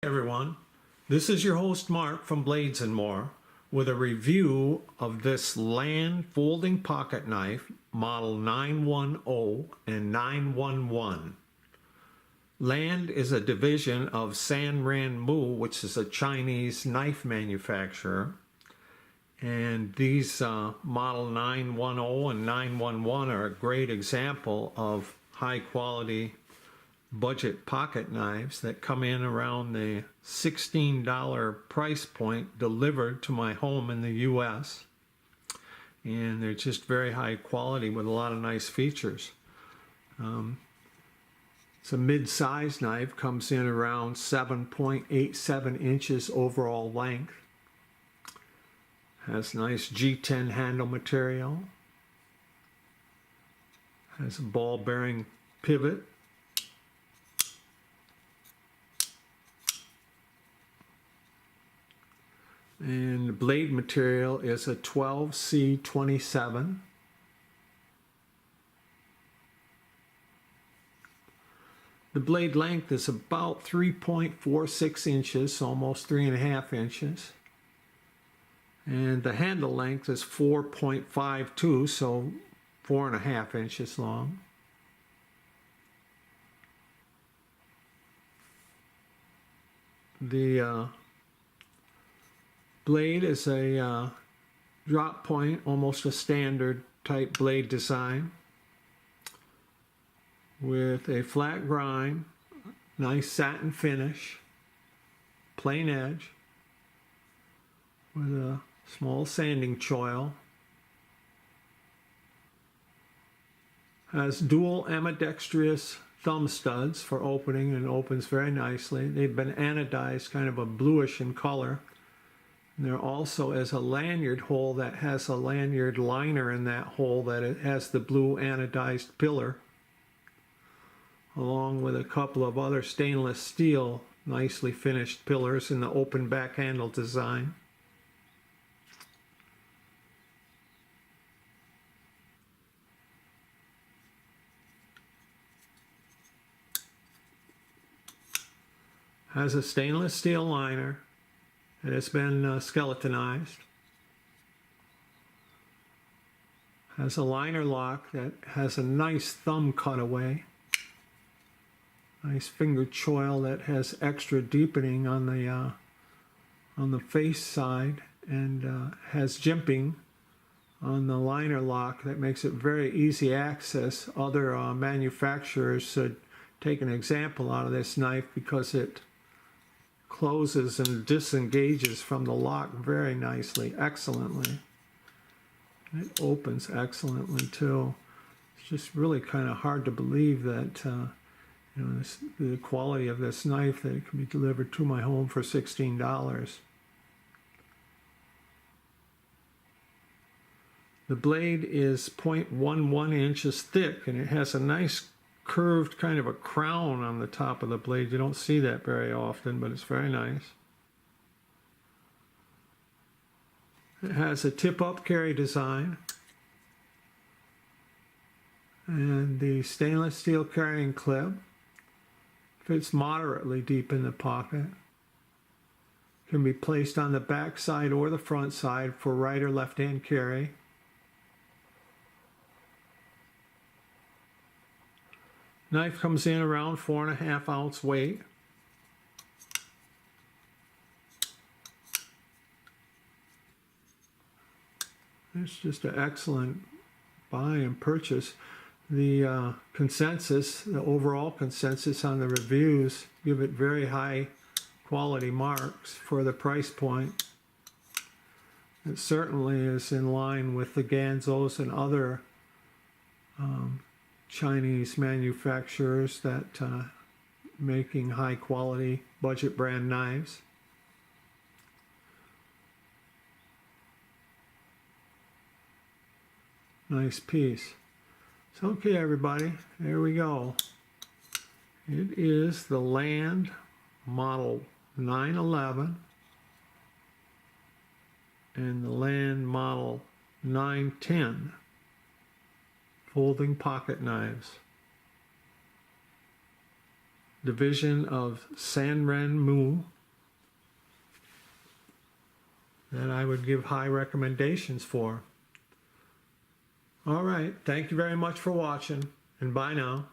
Hey everyone, this is your host Mark from Blades and More with a review of this Land folding pocket knife model 910 and 911. Land is a division of Sanrenmu, which is a Chinese knife manufacturer, and these model 910 and 911 are a great example of high quality budget pocket knives that come in around the $16 price point, delivered to my home in the US, and they're just very high quality with a lot of nice features. It's a mid-size knife, comes in around 7.87 inches overall length, has nice G10 handle material, has a ball bearing pivot, and the blade material is a 12C27. The blade length is about 3.46 inches, almost 3.5 inches. And the handle length is 4.52, so 4.5 inches long. The blade is a drop point, almost a standard type blade design, with a flat grind, nice satin finish, plain edge, with a small sanding choil. Has dual ambidextrous thumb studs for opening, and opens very nicely. They've been anodized, kind of a bluish in color. There also is a lanyard hole that has a lanyard liner in that hole that it has the blue anodized pillar, along with a couple of other stainless steel nicely finished pillars in the open back handle design. Has a stainless steel liner. It has been skeletonized. Has a liner lock that has a nice thumb cutaway. Nice finger choil that has extra deepening on the face side, and has jimping on the liner lock that makes it very easy access. Other manufacturers should take an example out of this knife because it closes and disengages from the lock very nicely, excellently. It opens excellently too. It's just really kind of hard to believe that the quality of this knife, that it can be delivered to my home for $16. The blade is 0.11 inches thick, and it has a nice curved kind of a crown on the top of the blade. You don't see that very often, but it's very nice. It has a tip-up carry design, and the stainless steel carrying clip fits moderately deep in the pocket. Can be placed on the back side or the front side for right or left hand carry. Knife comes in around 4.5 ounce weight. It's just an excellent buy and purchase. The consensus, the overall consensus on the reviews, give it very high quality marks for the price point. It certainly is in line with the Ganzos and other Chinese manufacturers that making high quality budget brand knives. Nice piece. So okay everybody, there we go. It is the Land model 911 and the Land model 910 folding pocket knives. division of Sanrenmu that I would give high recommendations for. All right, thank you very much for watching, and bye now.